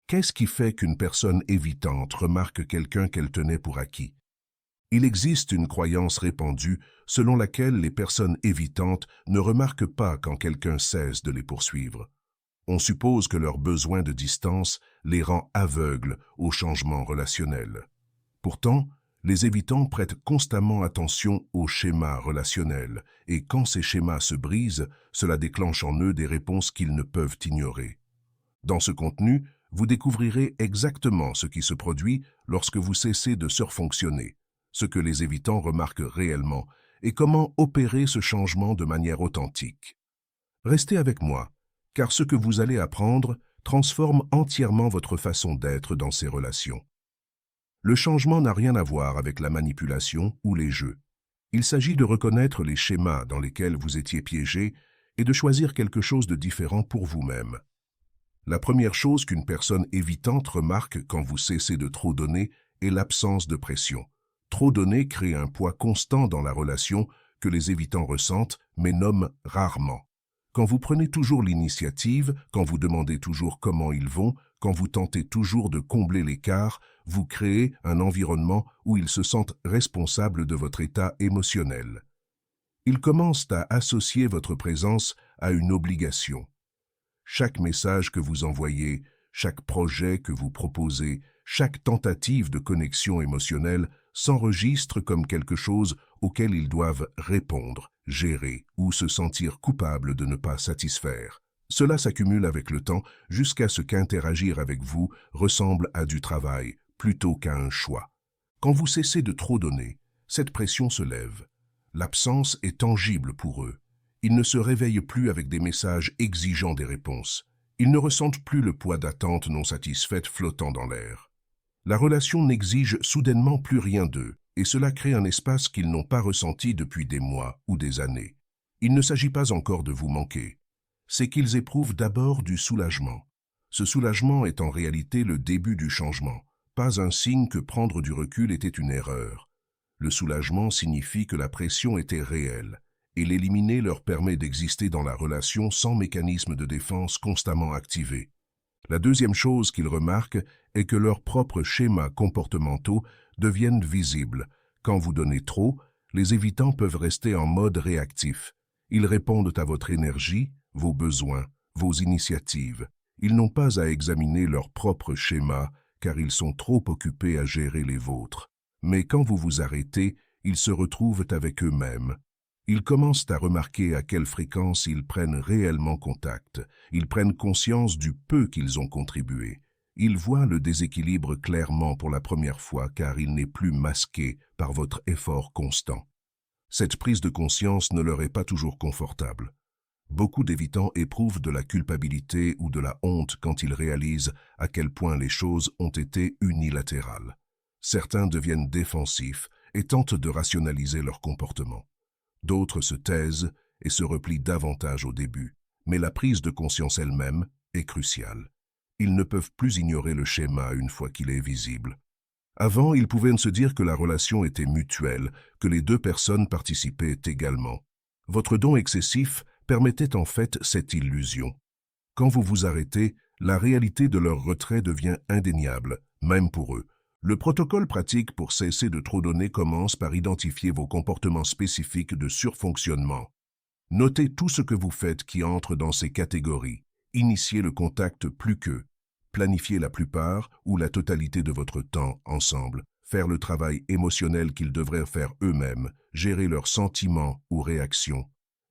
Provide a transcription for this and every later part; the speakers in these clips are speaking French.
Qu'est-ce qui fait qu'une personne évitante remarque quelqu'un qu'elle tenait pour acquis? Il existe une croyance répandue selon laquelle les personnes évitantes ne remarquent pas quand quelqu'un cesse de les poursuivre. On suppose que leur besoin de distance les rend aveugles aux changements relationnels. Pourtant, les évitants prêtent constamment attention aux schémas relationnels, et quand ces schémas se brisent, cela déclenche en eux des réponses qu'ils ne peuvent ignorer. Dans ce contenu, vous découvrirez exactement ce qui se produit lorsque vous cessez de surfonctionner, ce que les évitants remarquent réellement, et comment opérer ce changement de manière authentique. Restez avec moi, car ce que vous allez apprendre transforme entièrement votre façon d'être dans ces relations. Le changement n'a rien à voir avec la manipulation ou les jeux. Il s'agit de reconnaître les schémas dans lesquels vous étiez piégé et de choisir quelque chose de différent pour vous-même. La première chose qu'une personne évitante remarque quand vous cessez de trop donner est l'absence de pression. Trop donner crée un poids constant dans la relation que les évitants ressentent mais nomment rarement. Quand vous prenez toujours l'initiative, quand vous demandez toujours comment ils vont, quand vous tentez toujours de combler l'écart, vous créez un environnement où ils se sentent responsables de votre état émotionnel. Ils commencent à associer votre présence à une obligation. Chaque message que vous envoyez, chaque projet que vous proposez, chaque tentative de connexion émotionnelle s'enregistre comme quelque chose auquel ils doivent répondre, gérer ou se sentir coupables de ne pas satisfaire. Cela s'accumule avec le temps jusqu'à ce qu'interagir avec vous ressemble à du travail plutôt qu'à un choix. Quand vous cessez de trop donner, cette pression se lève. L'absence est tangible pour eux. Ils ne se réveillent plus avec des messages exigeant des réponses. Ils ne ressentent plus le poids d'attentes non satisfaites flottant dans l'air. La relation n'exige soudainement plus rien d'eux, et cela crée un espace qu'ils n'ont pas ressenti depuis des mois ou des années. Il ne s'agit pas encore de vous manquer. C'est qu'ils éprouvent d'abord du soulagement. Ce soulagement est en réalité le début du changement, pas un signe que prendre du recul était une erreur. Le soulagement signifie que la pression était réelle, et l'éliminer leur permet d'exister dans la relation sans mécanisme de défense constamment activé. La deuxième chose qu'ils remarquent est que leurs propres schémas comportementaux deviennent visibles. Quand vous donnez trop, les évitants peuvent rester en mode réactif. Ils répondent à votre énergie, vos besoins, vos initiatives. Ils n'ont pas à examiner leurs propres schémas car ils sont trop occupés à gérer les vôtres. Mais quand vous vous arrêtez, ils se retrouvent avec eux-mêmes. Ils commencent à remarquer à quelle fréquence ils prennent réellement contact. Ils prennent conscience du peu qu'ils ont contribué. Ils voient le déséquilibre clairement pour la première fois car il n'est plus masqué par votre effort constant. Cette prise de conscience ne leur est pas toujours confortable. Beaucoup d'évitants éprouvent de la culpabilité ou de la honte quand ils réalisent à quel point les choses ont été unilatérales. Certains deviennent défensifs et tentent de rationaliser leur comportement. D'autres se taisent et se replient davantage au début, mais la prise de conscience elle-même est cruciale. Ils ne peuvent plus ignorer le schéma une fois qu'il est visible. Avant, ils pouvaient se dire que la relation était mutuelle, que les deux personnes participaient également. Votre don excessif permettait en fait cette illusion. Quand vous vous arrêtez, la réalité de leur retrait devient indéniable, même pour eux. Le protocole pratique pour cesser de trop donner commence par identifier vos comportements spécifiques de surfonctionnement. Notez tout ce que vous faites qui entre dans ces catégories. Initiez le contact plus qu'eux. Planifiez la plupart ou la totalité de votre temps ensemble. Faire le travail émotionnel qu'ils devraient faire eux-mêmes. Gérer leurs sentiments ou réactions.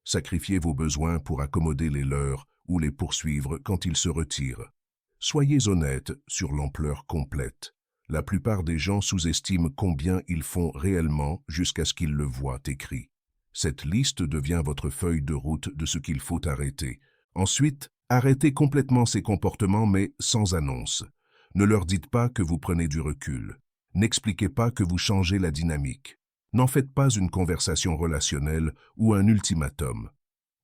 Sacrifiez vos besoins pour accommoder les leurs ou les poursuivre quand ils se retirent. Soyez honnête sur l'ampleur complète. La plupart des gens sous-estiment combien ils font réellement jusqu'à ce qu'ils le voient écrit. Cette liste devient votre feuille de route de ce qu'il faut arrêter. Ensuite, arrêtez complètement ces comportements mais sans annonce. Ne leur dites pas que vous prenez du recul. N'expliquez pas que vous changez la dynamique. N'en faites pas une conversation relationnelle ou un ultimatum.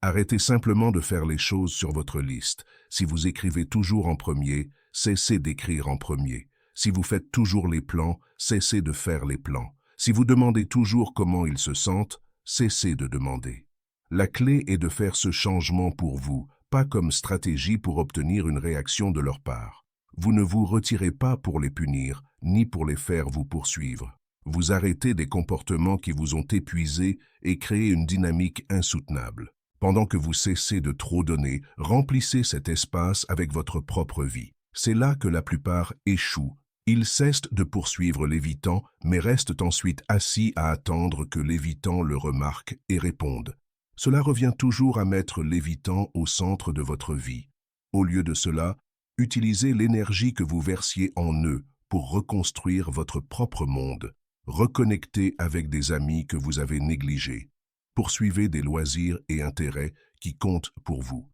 Arrêtez simplement de faire les choses sur votre liste. Si vous écrivez toujours en premier, cessez d'écrire en premier. Si vous faites toujours les plans, cessez de faire les plans. Si vous demandez toujours comment ils se sentent, cessez de demander. La clé est de faire ce changement pour vous, pas comme stratégie pour obtenir une réaction de leur part. Vous ne vous retirez pas pour les punir, ni pour les faire vous poursuivre. Vous arrêtez des comportements qui vous ont épuisé et créé une dynamique insoutenable. Pendant que vous cessez de trop donner, remplissez cet espace avec votre propre vie. C'est là que la plupart échouent. Ils cessent de poursuivre l'évitant, mais restent ensuite assis à attendre que l'évitant le remarque et réponde. Cela revient toujours à mettre l'évitant au centre de votre vie. Au lieu de cela, utilisez l'énergie que vous versiez en eux pour reconstruire votre propre monde. Reconnectez avec des amis que vous avez négligés. Poursuivez des loisirs et intérêts qui comptent pour vous.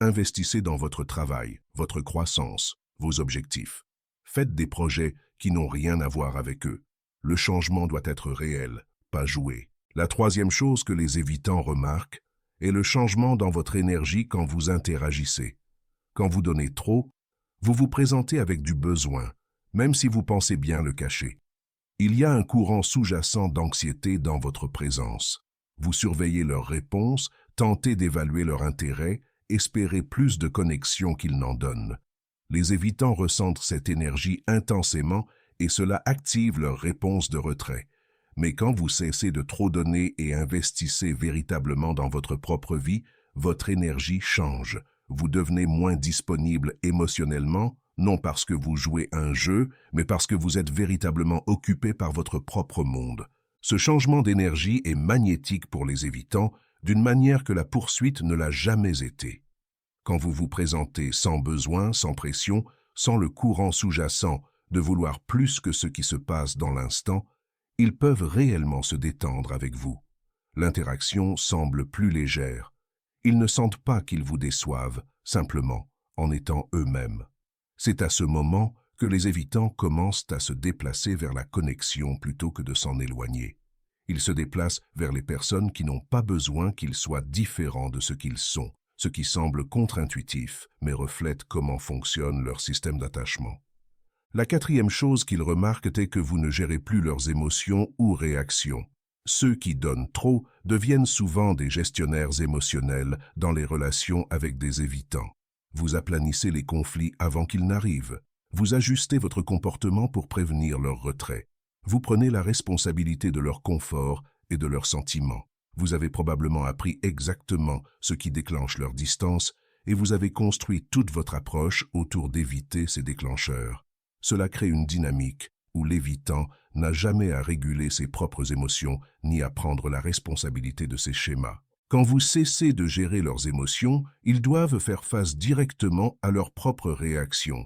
Investissez dans votre travail, votre croissance, vos objectifs. Faites des projets qui n'ont rien à voir avec eux. Le changement doit être réel, pas joué. La troisième chose que les évitants remarquent est le changement dans votre énergie quand vous interagissez. Quand vous donnez trop, vous vous présentez avec du besoin, même si vous pensez bien le cacher. Il y a un courant sous-jacent d'anxiété dans votre présence. Vous surveillez leurs réponses, tentez d'évaluer leur intérêt, espérez plus de connexion qu'ils n'en donnent. Les évitants ressentent cette énergie intensément et cela active leur réponse de retrait. Mais quand vous cessez de trop donner et investissez véritablement dans votre propre vie, votre énergie change. Vous devenez moins disponible émotionnellement, non parce que vous jouez un jeu, mais parce que vous êtes véritablement occupé par votre propre monde. Ce changement d'énergie est magnétique pour les évitants, d'une manière que la poursuite ne l'a jamais été. Quand vous vous présentez sans besoin, sans pression, sans le courant sous-jacent de vouloir plus que ce qui se passe dans l'instant, ils peuvent réellement se détendre avec vous. L'interaction semble plus légère. Ils ne sentent pas qu'ils vous déçoivent, simplement en étant eux-mêmes. C'est à ce moment que les évitants commencent à se déplacer vers la connexion plutôt que de s'en éloigner. Ils se déplacent vers les personnes qui n'ont pas besoin qu'ils soient différents de ce qu'ils sont, ce qui semble contre-intuitif, mais reflète comment fonctionne leur système d'attachement. La quatrième chose qu'ils remarquent est que vous ne gérez plus leurs émotions ou réactions. Ceux qui donnent trop deviennent souvent des gestionnaires émotionnels dans les relations avec des évitants. Vous aplanissez les conflits avant qu'ils n'arrivent. Vous ajustez votre comportement pour prévenir leur retrait. Vous prenez la responsabilité de leur confort et de leurs sentiments. Vous avez probablement appris exactement ce qui déclenche leur distance et vous avez construit toute votre approche autour d'éviter ces déclencheurs. Cela crée une dynamique où l'évitant n'a jamais à réguler ses propres émotions ni à prendre la responsabilité de ses schémas. Quand vous cessez de gérer leurs émotions, ils doivent faire face directement à leurs propres réactions.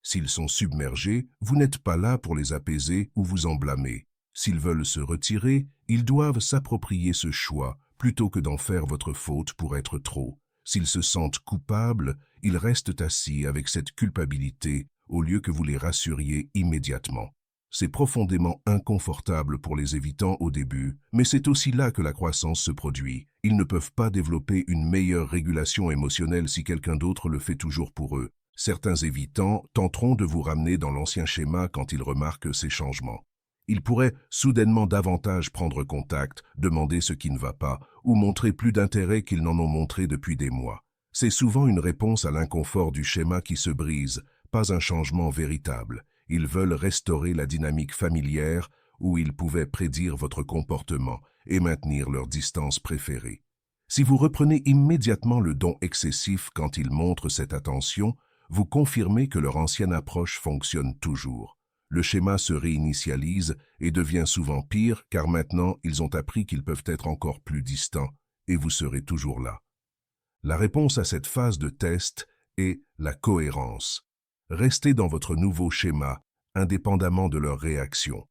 S'ils sont submergés, vous n'êtes pas là pour les apaiser ou vous en blâmer. S'ils veulent se retirer, ils doivent s'approprier ce choix plutôt que d'en faire votre faute pour être trop. S'ils se sentent coupables, ils restent assis avec cette culpabilité au lieu que vous les rassuriez immédiatement. C'est profondément inconfortable pour les évitants au début, mais c'est aussi là que la croissance se produit. Ils ne peuvent pas développer une meilleure régulation émotionnelle si quelqu'un d'autre le fait toujours pour eux. Certains évitants tenteront de vous ramener dans l'ancien schéma quand ils remarquent ces changements. Ils pourraient soudainement davantage prendre contact, demander ce qui ne va pas, ou montrer plus d'intérêt qu'ils n'en ont montré depuis des mois. C'est souvent une réponse à l'inconfort du schéma qui se brise, pas un changement véritable. Ils veulent restaurer la dynamique familière où ils pouvaient prédire votre comportement et maintenir leur distance préférée. Si vous reprenez immédiatement le don excessif quand ils montrent cette attention, vous confirmez que leur ancienne approche fonctionne toujours. Le schéma se réinitialise et devient souvent pire car maintenant ils ont appris qu'ils peuvent être encore plus distants et vous serez toujours là. La réponse à cette phase de test est la cohérence. Restez dans votre nouveau schéma, indépendamment de leur réaction.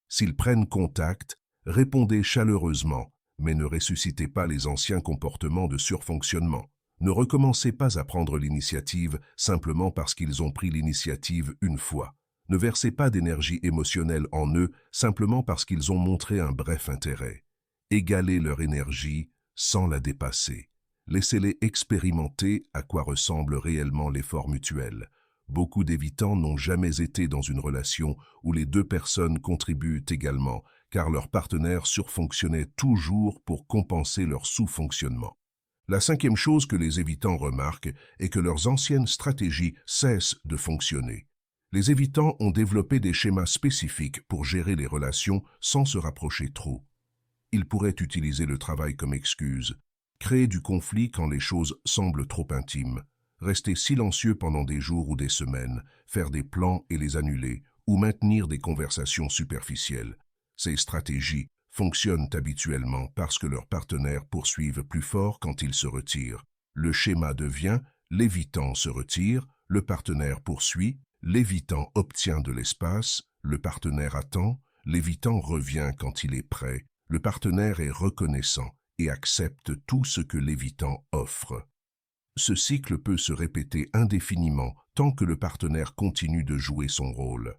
S'ils prennent contact, répondez chaleureusement, mais ne ressuscitez pas les anciens comportements de surfonctionnement. Ne recommencez pas à prendre l'initiative simplement parce qu'ils ont pris l'initiative une fois. Ne versez pas d'énergie émotionnelle en eux simplement parce qu'ils ont montré un bref intérêt. Égalez leur énergie sans la dépasser. Laissez-les expérimenter à quoi ressemble réellement l'effort mutuel. Beaucoup d'évitants n'ont jamais été dans une relation où les deux personnes contribuent également, car leur partenaire surfonctionnait toujours pour compenser leur sous-fonctionnement. La cinquième chose que les évitants remarquent est que leurs anciennes stratégies cessent de fonctionner. Les évitants ont développé des schémas spécifiques pour gérer les relations sans se rapprocher trop. Ils pourraient utiliser le travail comme excuse, créer du conflit quand les choses semblent trop intimes, rester silencieux pendant des jours ou des semaines, faire des plans et les annuler, ou maintenir des conversations superficielles. Ces stratégies fonctionnent habituellement parce que leurs partenaires poursuivent plus fort quand ils se retirent. Le schéma devient l'évitant se retire, le partenaire poursuit, l'évitant obtient de l'espace, le partenaire attend, l'évitant revient quand il est prêt, le partenaire est reconnaissant et accepte tout ce que l'évitant offre. Ce cycle peut se répéter indéfiniment tant que le partenaire continue de jouer son rôle.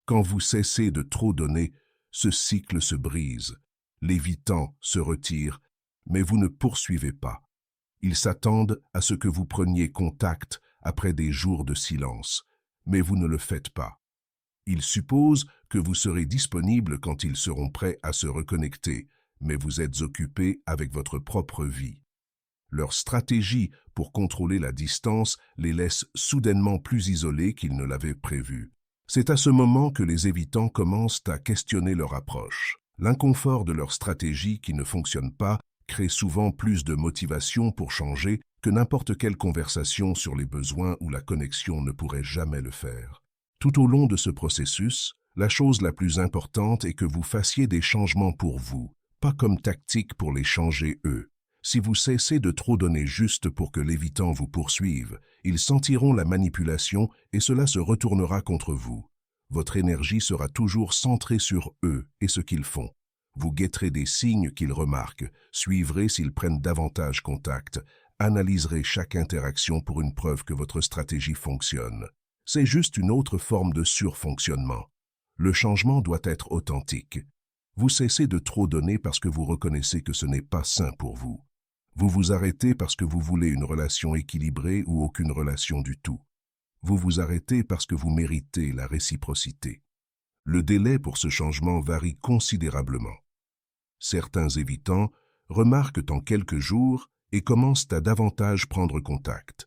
Quand vous cessez de trop donner, ce cycle se brise. L'évitant se retire, mais vous ne poursuivez pas. Ils s'attendent à ce que vous preniez contact après des jours de silence, mais vous ne le faites pas. Ils supposent que vous serez disponible quand ils seront prêts à se reconnecter, mais vous êtes occupé avec votre propre vie. Leur stratégie pour contrôler la distance les laisse soudainement plus isolés qu'ils ne l'avaient prévu. C'est à ce moment que les évitants commencent à questionner leur approche. L'inconfort de leur stratégie qui ne fonctionne pas crée souvent plus de motivation pour changer que n'importe quelle conversation sur les besoins ou la connexion ne pourrait jamais le faire. Tout au long de ce processus, la chose la plus importante est que vous fassiez des changements pour vous, pas comme tactique pour les changer eux. Si vous cessez de trop donner juste pour que l'évitant vous poursuive, ils sentiront la manipulation et cela se retournera contre vous. Votre énergie sera toujours centrée sur eux et ce qu'ils font. Vous guetterez des signes qu'ils remarquent, suivrez s'ils prennent davantage contact, analyserez chaque interaction pour une preuve que votre stratégie fonctionne. C'est juste une autre forme de surfonctionnement. Le changement doit être authentique. Vous cessez de trop donner parce que vous reconnaissez que ce n'est pas sain pour vous. Vous vous arrêtez parce que vous voulez une relation équilibrée ou aucune relation du tout. Vous vous arrêtez parce que vous méritez la réciprocité. Le délai pour ce changement varie considérablement. Certains évitants remarquent en quelques jours et commencent à davantage prendre contact.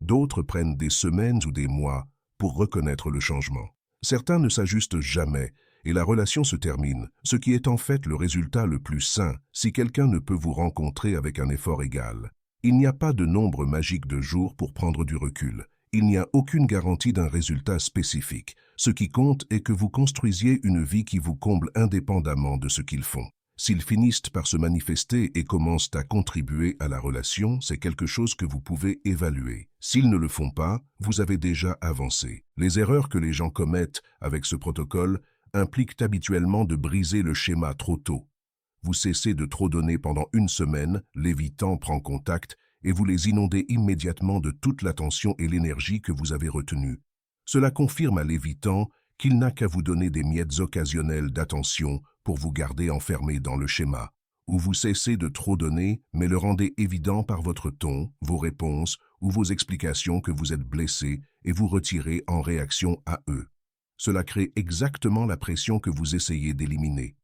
D'autres prennent des semaines ou des mois pour reconnaître le changement. Certains ne s'ajustent jamais et la relation se termine, ce qui est en fait le résultat le plus sain si quelqu'un ne peut vous rencontrer avec un effort égal. Il n'y a pas de nombre magique de jours pour prendre du recul. Il n'y a aucune garantie d'un résultat spécifique. Ce qui compte est que vous construisiez une vie qui vous comble indépendamment de ce qu'ils font. S'ils finissent par se manifester et commencent à contribuer à la relation, c'est quelque chose que vous pouvez évaluer. S'ils ne le font pas, vous avez déjà avancé. Les erreurs que les gens commettent avec ce protocole impliquent habituellement de briser le schéma trop tôt. Vous cessez de trop donner pendant une semaine, l'évitant prend contact et vous les inondez immédiatement de toute l'attention et l'énergie que vous avez retenues. Cela confirme à l'évitant qu'il n'a qu'à vous donner des miettes occasionnelles d'attention pour vous garder enfermé dans le schéma, où vous cessez de trop donner, mais le rendez évident par votre ton, vos réponses ou vos explications que vous êtes blessé et vous retirez en réaction à eux. Cela crée exactement la pression que vous essayez d'éliminer.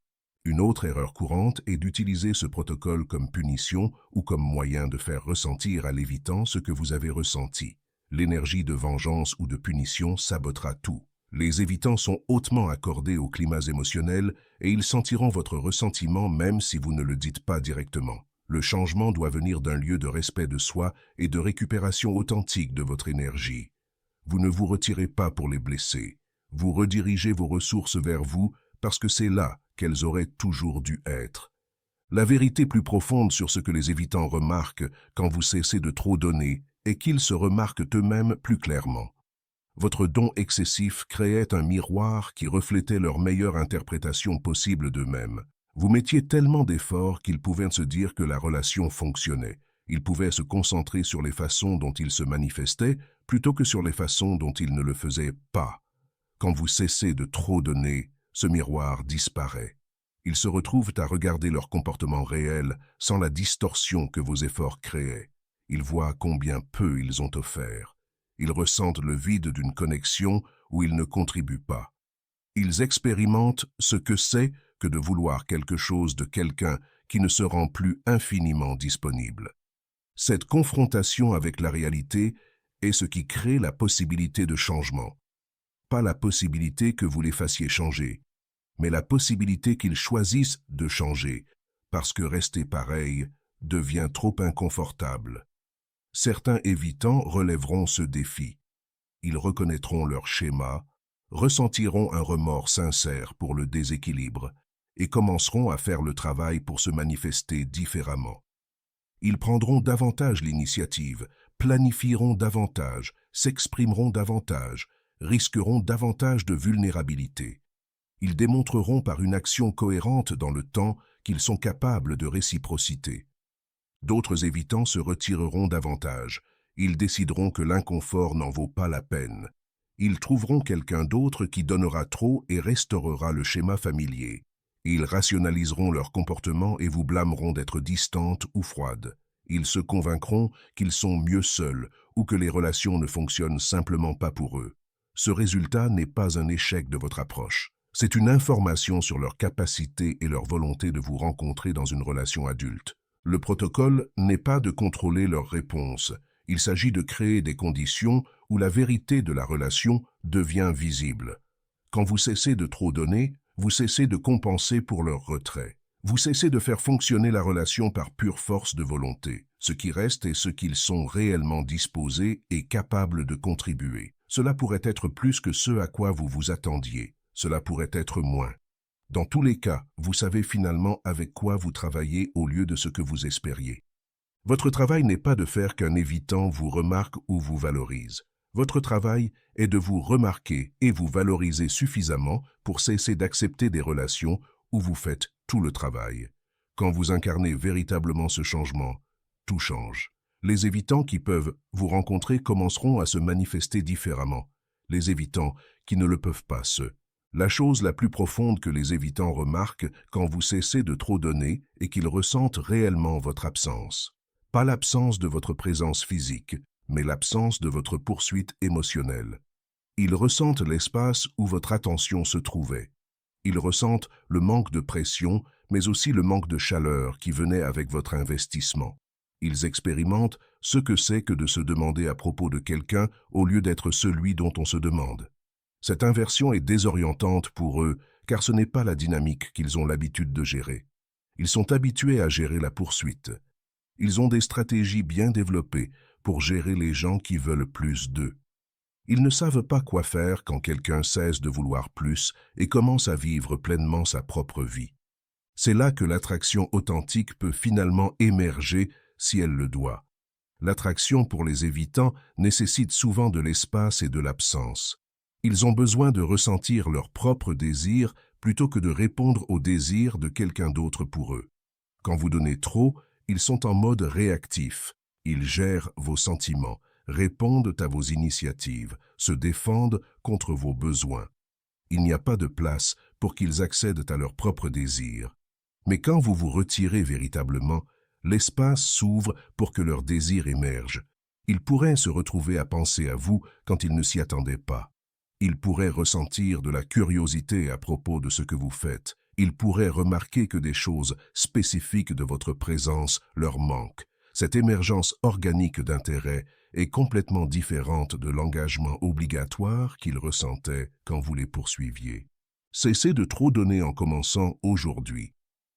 Une autre erreur courante est d'utiliser ce protocole comme punition ou comme moyen de faire ressentir à l'évitant ce que vous avez ressenti. L'énergie de vengeance ou de punition sabotera tout. Les évitants sont hautement accordés aux climats émotionnels et ils sentiront votre ressentiment même si vous ne le dites pas directement. Le changement doit venir d'un lieu de respect de soi et de récupération authentique de votre énergie. Vous ne vous retirez pas pour les blesser. Vous redirigez vos ressources vers vous parce que c'est là qu'elles auraient toujours dû être. La vérité plus profonde sur ce que les évitants remarquent quand vous cessez de trop donner est qu'ils se remarquent eux-mêmes plus clairement. Votre don excessif créait un miroir qui reflétait leur meilleure interprétation possible d'eux-mêmes. Vous mettiez tellement d'efforts qu'ils pouvaient se dire que la relation fonctionnait. Ils pouvaient se concentrer sur les façons dont ils se manifestaient plutôt que sur les façons dont ils ne le faisaient pas. Quand vous cessez de trop donner, ce miroir disparaît. Ils se retrouvent à regarder leur comportement réel sans la distorsion que vos efforts créaient. Ils voient combien peu ils ont offert. Ils ressentent le vide d'une connexion où ils ne contribuent pas. Ils expérimentent ce que c'est que de vouloir quelque chose de quelqu'un qui ne se rend plus infiniment disponible. Cette confrontation avec la réalité est ce qui crée la possibilité de changement. Pas la possibilité que vous les fassiez changer, mais la possibilité qu'ils choisissent de changer, parce que rester pareil devient trop inconfortable. Certains évitants relèveront ce défi. Ils reconnaîtront leur schéma, ressentiront un remords sincère pour le déséquilibre et commenceront à faire le travail pour se manifester différemment. Ils prendront davantage l'initiative, planifieront davantage, s'exprimeront davantage, risqueront davantage de vulnérabilité. Ils démontreront par une action cohérente dans le temps qu'ils sont capables de réciprocité. D'autres évitants se retireront davantage. Ils décideront que l'inconfort n'en vaut pas la peine. Ils trouveront quelqu'un d'autre qui donnera trop et restaurera le schéma familier. Ils rationaliseront leur comportement et vous blâmeront d'être distante ou froide. Ils se convaincront qu'ils sont mieux seuls ou que les relations ne fonctionnent simplement pas pour eux. Ce résultat n'est pas un échec de votre approche. C'est une information sur leur capacité et leur volonté de vous rencontrer dans une relation adulte. Le protocole n'est pas de contrôler leurs réponses. Il s'agit de créer des conditions où la vérité de la relation devient visible. Quand vous cessez de trop donner, vous cessez de compenser pour leur retrait. Vous cessez de faire fonctionner la relation par pure force de volonté. Ce qui reste est ce qu'ils sont réellement disposés et capables de contribuer. Cela pourrait être plus que ce à quoi vous vous attendiez. Cela pourrait être moins. Dans tous les cas, vous savez finalement avec quoi vous travaillez au lieu de ce que vous espériez. Votre travail n'est pas de faire qu'un évitant vous remarque ou vous valorise. Votre travail est de vous remarquer et vous valoriser suffisamment pour cesser d'accepter des relations où vous faites tout le travail. Quand vous incarnez véritablement ce changement, tout change. Les évitants qui peuvent vous rencontrer commenceront à se manifester différemment. Les évitants qui ne le peuvent pas, La chose la plus profonde que les évitants remarquent quand vous cessez de trop donner est qu'ils ressentent réellement votre absence. Pas l'absence de votre présence physique, mais l'absence de votre poursuite émotionnelle. Ils ressentent l'espace où votre attention se trouvait. Ils ressentent le manque de pression, mais aussi le manque de chaleur qui venait avec votre investissement. Ils expérimentent ce que c'est que de se demander à propos de quelqu'un au lieu d'être celui dont on se demande. Cette inversion est désorientante pour eux, car ce n'est pas la dynamique qu'ils ont l'habitude de gérer. Ils sont habitués à gérer la poursuite. Ils ont des stratégies bien développées pour gérer les gens qui veulent plus d'eux. Ils ne savent pas quoi faire quand quelqu'un cesse de vouloir plus et commence à vivre pleinement sa propre vie. C'est là que l'attraction authentique peut finalement émerger si elle le doit. L'attraction pour les évitants nécessite souvent de l'espace et de l'absence. Ils ont besoin de ressentir leurs propres désirs plutôt que de répondre aux désirs de quelqu'un d'autre pour eux. Quand vous donnez trop, ils sont en mode réactif. Ils gèrent vos sentiments, répondent à vos initiatives, se défendent contre vos besoins. Il n'y a pas de place pour qu'ils accèdent à leurs propres désirs. Mais quand vous vous retirez véritablement, l'espace s'ouvre pour que leurs désirs émergent. Ils pourraient se retrouver à penser à vous quand ils ne s'y attendaient pas. Ils pourraient ressentir de la curiosité à propos de ce que vous faites. Ils pourraient remarquer que des choses spécifiques de votre présence leur manquent. Cette émergence organique d'intérêt est complètement différente de l'engagement obligatoire qu'ils ressentaient quand vous les poursuiviez. Cessez de trop donner en commençant aujourd'hui.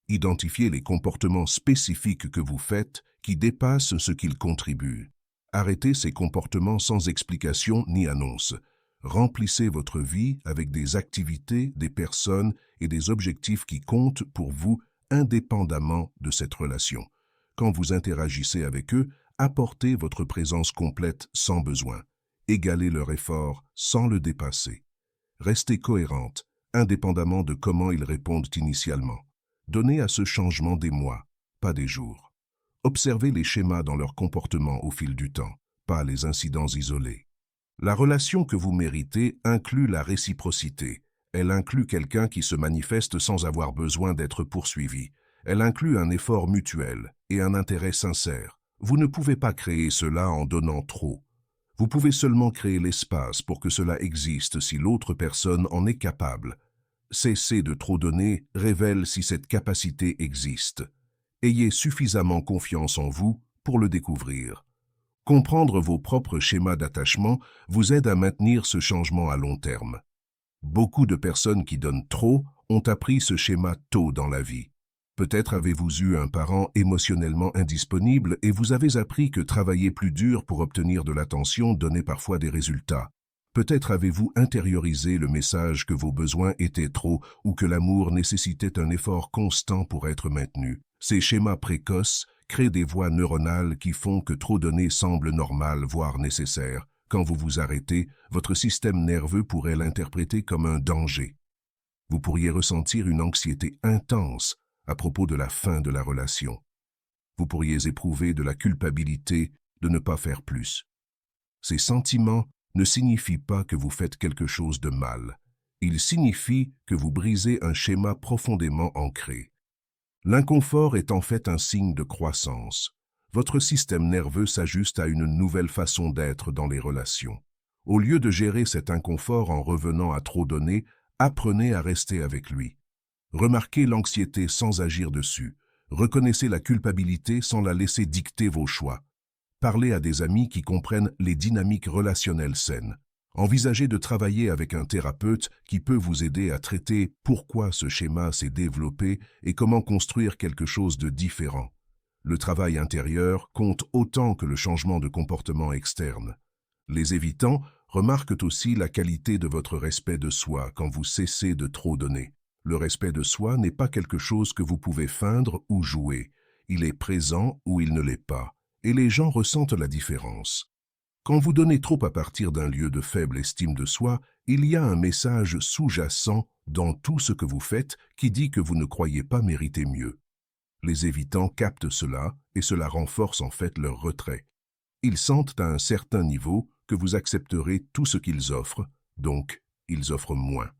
Identifiez les comportements spécifiques que vous faites qui dépassent ce qu'ils contribuent. Arrêtez ces comportements sans explication ni annonce. Remplissez votre vie avec des activités, des personnes et des objectifs qui comptent pour vous indépendamment de cette relation. Quand vous interagissez avec eux, apportez votre présence complète sans besoin. Égalez leur effort sans le dépasser. Restez cohérente, indépendamment de comment ils répondent initialement. Donnez à ce changement des mois, pas des jours. Observez les schémas dans leur comportement au fil du temps, pas les incidents isolés. La relation que vous méritez inclut la réciprocité. Elle inclut quelqu'un qui se manifeste sans avoir besoin d'être poursuivi. Elle inclut un effort mutuel et un intérêt sincère. Vous ne pouvez pas créer cela en donnant trop. Vous pouvez seulement créer l'espace pour que cela existe si l'autre personne en est capable. Cesser de trop donner révèle si cette capacité existe. Ayez suffisamment confiance en vous pour le découvrir. Comprendre vos propres schémas d'attachement vous aide à maintenir ce changement à long terme. Beaucoup de personnes qui donnent trop ont appris ce schéma tôt dans la vie. Peut-être avez-vous eu un parent émotionnellement indisponible et vous avez appris que travailler plus dur pour obtenir de l'attention donnait parfois des résultats. Peut-être avez-vous intériorisé le message que vos besoins étaient trop ou que l'amour nécessitait un effort constant pour être maintenu. Ces schémas précoces créent des voies neuronales qui font que trop donner semble normal, voire nécessaire. Quand vous vous arrêtez, votre système nerveux pourrait l'interpréter comme un danger. Vous pourriez ressentir une anxiété intense à propos de la fin de la relation. Vous pourriez éprouver de la culpabilité de ne pas faire plus. Ces sentiments ne signifient pas que vous faites quelque chose de mal. Ils signifient que vous brisez un schéma profondément ancré. L'inconfort est en fait un signe de croissance. Votre système nerveux s'ajuste à une nouvelle façon d'être dans les relations. Au lieu de gérer cet inconfort en revenant à trop donner, apprenez à rester avec lui. Remarquez l'anxiété sans agir dessus. Reconnaissez la culpabilité sans la laisser dicter vos choix. Parlez à des amis qui comprennent les dynamiques relationnelles saines. Envisagez de travailler avec un thérapeute qui peut vous aider à traiter pourquoi ce schéma s'est développé et comment construire quelque chose de différent. Le travail intérieur compte autant que le changement de comportement externe. Les évitants remarquent aussi la qualité de votre respect de soi quand vous cessez de trop donner. Le respect de soi n'est pas quelque chose que vous pouvez feindre ou jouer. Il est présent ou il ne l'est pas. Et les gens ressentent la différence. Quand vous donnez trop à partir d'un lieu de faible estime de soi, il y a un message sous-jacent dans tout ce que vous faites qui dit que vous ne croyez pas mériter mieux. Les évitants captent cela et cela renforce en fait leur retrait. Ils sentent à un certain niveau que vous accepterez tout ce qu'ils offrent, donc ils offrent moins.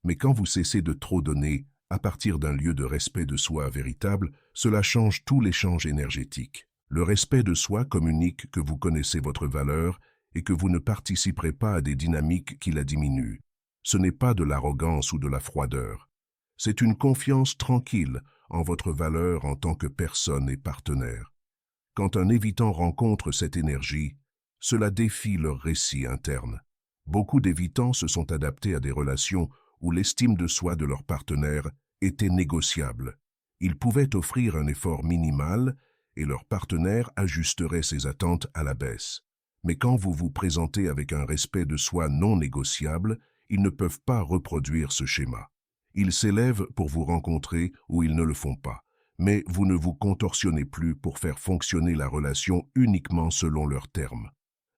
Mais quand vous cessez de trop donner à partir d'un lieu de respect de soi véritable, cela change tout l'échange énergétique. Le respect de soi communique que vous connaissez votre valeur et que vous ne participerez pas à des dynamiques qui la diminuent. Ce n'est pas de l'arrogance ou de la froideur. C'est une confiance tranquille en votre valeur en tant que personne et partenaire. Quand un évitant rencontre cette énergie, cela défie leur récit interne. Beaucoup d'évitants se sont adaptés à des relations où l'estime de soi de leur partenaire était négociable. Ils pouvaient offrir un effort minimal et leur partenaire ajusterait ses attentes à la baisse. Mais quand vous vous présentez avec un respect de soi non négociable, ils ne peuvent pas reproduire ce schéma. Ils s'élèvent pour vous rencontrer ou ils ne le font pas. Mais vous ne vous contorsionnez plus pour faire fonctionner la relation uniquement selon leurs termes.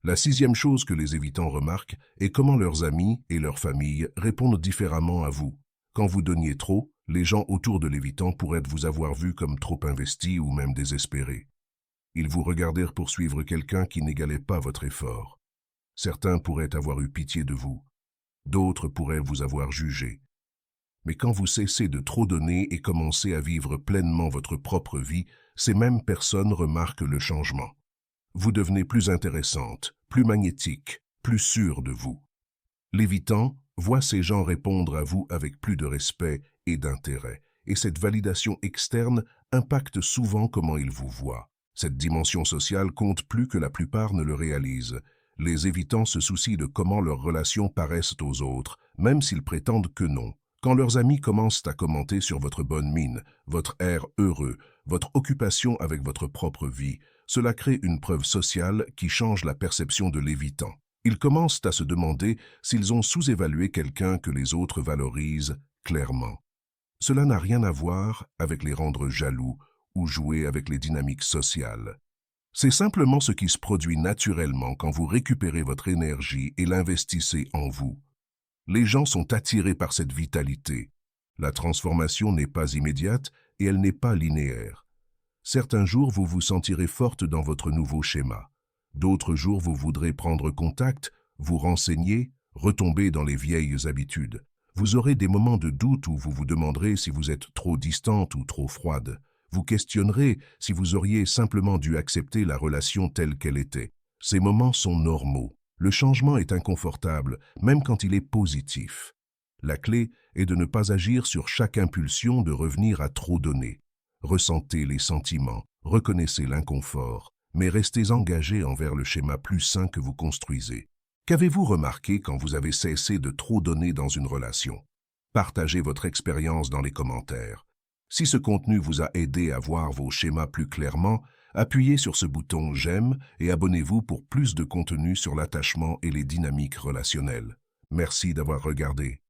La sixième chose que les évitants remarquent est comment leurs amis et leurs familles répondent différemment à vous. Quand vous donniez trop, les gens autour de l'évitant pourraient vous avoir vu comme trop investi ou même désespéré. Ils vous regardèrent poursuivre quelqu'un qui n'égalait pas votre effort. Certains pourraient avoir eu pitié de vous. D'autres pourraient vous avoir jugé. Mais quand vous cessez de trop donner et commencez à vivre pleinement votre propre vie, ces mêmes personnes remarquent le changement. Vous devenez plus intéressante, plus magnétique, plus sûre de vous. L'évitant voit ces gens répondre à vous avec plus de respect et d'intérêt, et cette validation externe impacte souvent comment ils vous voient. Cette dimension sociale compte plus que la plupart ne le réalisent. Les évitants se soucient de comment leurs relations paraissent aux autres, même s'ils prétendent que non. Quand leurs amis commencent à commenter sur votre bonne mine, votre air heureux, votre occupation avec votre propre vie, cela crée une preuve sociale qui change la perception de l'évitant. Ils commencent à se demander s'ils ont sous-évalué quelqu'un que les autres valorisent clairement. Cela n'a rien à voir avec les rendre jaloux ou jouer avec les dynamiques sociales. C'est simplement ce qui se produit naturellement quand vous récupérez votre énergie et l'investissez en vous. Les gens sont attirés par cette vitalité. La transformation n'est pas immédiate et elle n'est pas linéaire. Certains jours, vous vous sentirez forte dans votre nouveau schéma. D'autres jours, vous voudrez prendre contact, vous renseigner, retomber dans les vieilles habitudes. Vous aurez des moments de doute où vous vous demanderez si vous êtes trop distante ou trop froide. Vous questionnerez si vous auriez simplement dû accepter la relation telle qu'elle était. Ces moments sont normaux. Le changement est inconfortable, même quand il est positif. La clé est de ne pas agir sur chaque impulsion de revenir à trop donner. Ressentez les sentiments, reconnaissez l'inconfort, mais restez engagé envers le schéma plus sain que vous construisez. Qu'avez-vous remarqué quand vous avez cessé de trop donner dans une relation? Partagez votre expérience dans les commentaires. Si ce contenu vous a aidé à voir vos schémas plus clairement, appuyez sur ce bouton « J'aime » et abonnez-vous pour plus de contenu sur l'attachement et les dynamiques relationnelles. Merci d'avoir regardé.